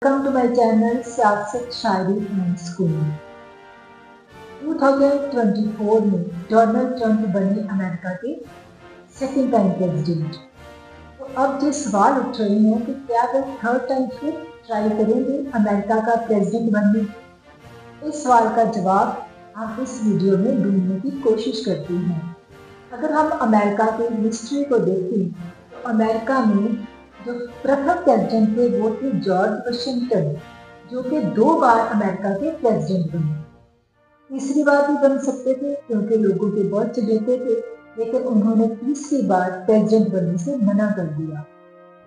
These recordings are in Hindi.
Welcome to my channel सियासत शायरी एंड स्कूल। 2024 में डोनाल्ड ट्रंप बने अमेरिका के सेकंड टाइम प्रेसिडेंट। तो अब जो सवाल उठ रहे हैं कि क्या वे थर्ड टाइम फिर ट्राई करेंगे अमेरिका का प्रेसिडेंट बनने। इस सवाल का जवाब हम इस वीडियो में ढूंढने की कोशिश करते हैं। अगर हम अमेरिका की हिस्ट्री को देखें तो अमेरिका में जो प्रथम प्रेसिडेंट थे वो थे जॉर्ज वाशिंगटन, जो कि 2 बार अमेरिका के प्रेसिडेंट बने। तीसरी बार भी बन सकते थे क्योंकि लोगों के बहुत चहेते थे, लेकिन उन्होंने तीसरी बार प्रेसिडेंट बनने से मना कर दिया।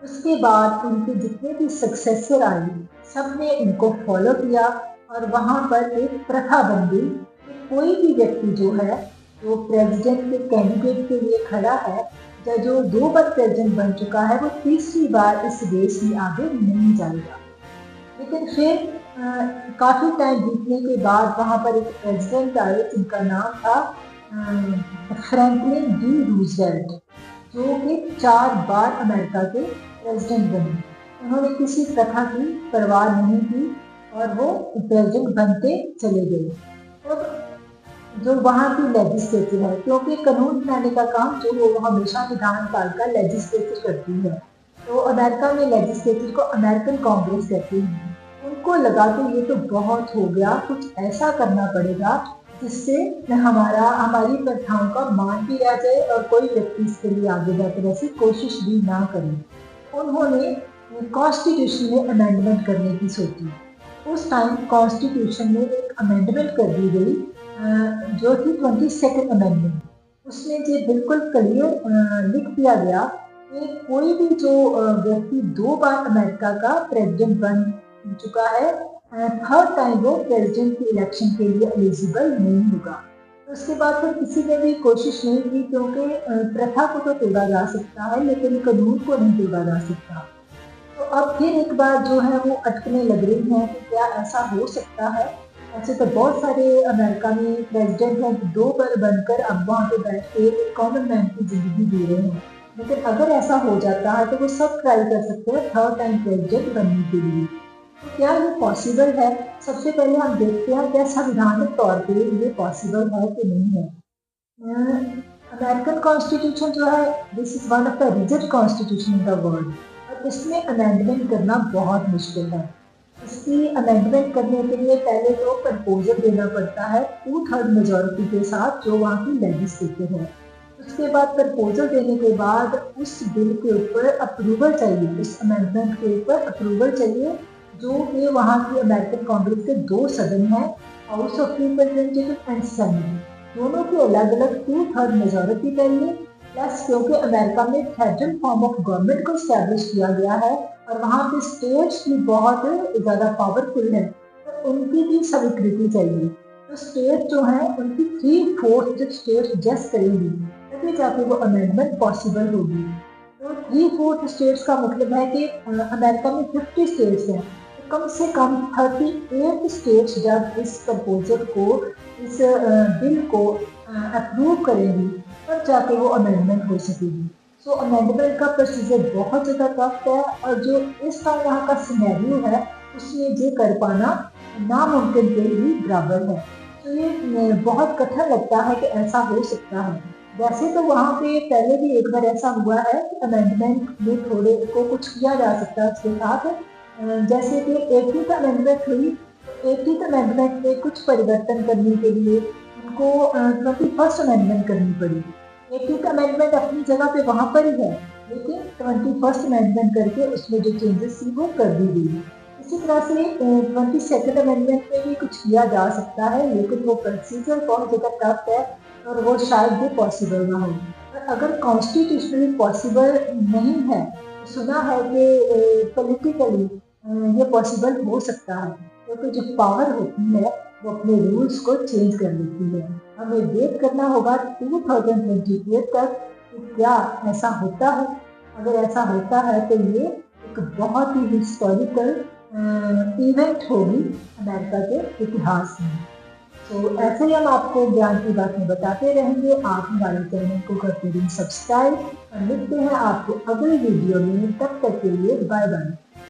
उसके बाद उनके जितने भी सक्सेसर आए सबने इनको फॉलो किया और वहाँ पर एक प्रथा बन गई कि कोई भी व्यक्ति जो है जो प्रेसिडेंट के कैंडिडेट के लिए खड़ा है या जो 2 बार प्रेसिडेंट बन चुका है वो तीसरी बार इस रेस में आगे नहीं जाएगा। लेकिन फिर काफ़ी टाइम बीतने के बाद वहाँ पर एक प्रेसिडेंट आए जिनका नाम था फ्रैंकलिन डी रूजवेल्ट, जो कि 4 बार अमेरिका के प्रेसिडेंट बने। उन्होंने किसी प्रथा की परवाह नहीं की और वो प्रेसिडेंट बनते चले गए। तो जो वहाँ की लेजिस्लेचर है, क्योंकि कानून बनाने का काम जो वो हमेशा विधानपाल का लेजिस्लेचर करती है, तो अमेरिका में लेजिस्लेचर को अमेरिकन कांग्रेस कहते हैं। उनको लगा कि ये तो बहुत हो गया, कुछ ऐसा करना पड़ेगा जिससे हमारी प्रथाओं का मान भी रह जाए और कोई व्यक्ति इसके लिए आगे जाकर ऐसी कोशिश भी ना करे। उन्होंने कॉन्स्टिट्यूशन में अमेंडमेंट करने की सोची। उस टाइम कॉन्स्टिट्यूशन में एक अमेंडमेंट कर दी गई जो थी 22nd अमेंडमेंट। उसमें ये बिल्कुल क्लियर लिख दिया गया कि कोई भी जो व्यक्ति 2 बार अमेरिका का प्रेसिडेंट बन चुका है, थर्ड टाइम वो प्रेसिडेंट के इलेक्शन के लिए एलिजिबल नहीं होगा। तो उसके बाद फिर किसी ने भी कोशिश नहीं की, क्योंकि प्रथा को तो तोड़ा जा सकता है लेकिन कानून को नहीं तोड़ा जा सकता। तो अब फिर एक बार जो है वो अटकने लग रही हैं कि क्या ऐसा हो सकता है। ऐसे तो बहुत सारे अमेरिका में प्रेसिडेंट हैं 2 बार बनकर अब वहाँ पे बैठ के कॉमन मैन की जिंदगी जी रहे हैं, लेकिन अगर ऐसा हो जाता है तो वो सब ट्राई कर सकते हैं थर्ड टाइम प्रेसिडेंट बनने के लिए। तो क्या ये पॉसिबल है? सबसे पहले हम देखते हैं क्या संवैधानिक तौर पे ये पॉसिबल है कि नहीं है। अमेरिकन कॉन्स्टिट्यूशन जो है, this is one of the rigid constitution in the world, और इसमें अमेंडमेंट करना बहुत मुश्किल है। इसकी अमेंडमेंट करने के लिए पहले तो प्रपोजल देना पड़ता है 2/3 मेजॉरिटी के साथ, जो वहाँ की लेजिस्लेचर है। उसके बाद प्रपोजल देने के बाद उस बिल के ऊपर अप्रूवल चाहिए, उस अमेंडमेंट के ऊपर अप्रूवल चाहिए, जो कि वहाँ की अमेरिकन कांग्रेस के 2 सदन हैं, house of representative and senate, दोनों की अलग अलग 2/3 मेजॉरिटी चाहिए। प्लस क्योंकि अमेरिका में फेडरल फॉर्म ऑफ गवर्नमेंट को इस्टेब्लिश किया गया है और वहाँ पे स्टेट्स भी बहुत ज़्यादा पावरफुल है, तो उनकी भी स्वीकृति चाहिए। तो स्टेट जो है उनकी 3/4 जब स्टेट जस्ट करेंगी तभी जाके वो अमेंडमेंट पॉसिबल होगी। तो 3/4 स्टेट्स का मतलब है कि अमेरिका में 50 स्टेट्स हैं, तो कम से कम 38 स्टेट्स जब इस प्रपोजल को, इस बिल को अप्रूव करेंगी तब जाके वो अमेंडमेंट हो सकेगी। सो अमेंडमेंट का प्रोसीजर बहुत ज़्यादा टफ है, और जो इस टाइम यहाँ का सिनेरियो है उसमें ये कर पाना नामुमकिन के भी बराबर है। तो ये बहुत कठिन लगता है कि ऐसा हो सकता है। वैसे तो वहाँ पे पहले भी एक बार ऐसा हुआ है कि अमेंडमेंट में थोड़े को कुछ किया जा सकता है उसके साथ, जैसे कि 18th अमेंडमेंट हुई। 18th अमेंडमेंट में कुछ परिवर्तन करने के लिए उनको 21st अमेंडमेंट करनी पड़ी। 18th अमेंडमेंट अपनी जगह पे वहाँ पर ही है, लेकिन 21st अमेंडमेंट करके उसमें जो चेंजेस थी वो कर दी गई। इसी तरह से 22nd अमेंडमेंट में भी कुछ किया जा सकता है, लेकिन वो प्रोसीजर बहुत ज़्यादा टफ है और वो शायद भी पॉसिबल ना हो। और अगर कॉन्स्टिट्यूशनली पॉसिबल नहीं है, तो सुना है कि पॉलिटिकली ये पॉसिबल हो सकता है, क्योंकि जो पावर होती है वो अपने रूल्स को चेंज कर लेती है। हमें वेट करना होगा 2028 तक कि क्या ऐसा होता है। अगर ऐसा होता है तो ये एक बहुत ही हिस्टोरिकल इवेंट होगी अमेरिका के इतिहास में। तो ऐसे ही हम आपको ज्ञान की बातें बताते रहेंगे। आप हमारे चैनल को करते रहिए सब्सक्राइब, और मिलते हैं आपको अगली वीडियो में। तब तक के लिए बाय बाय।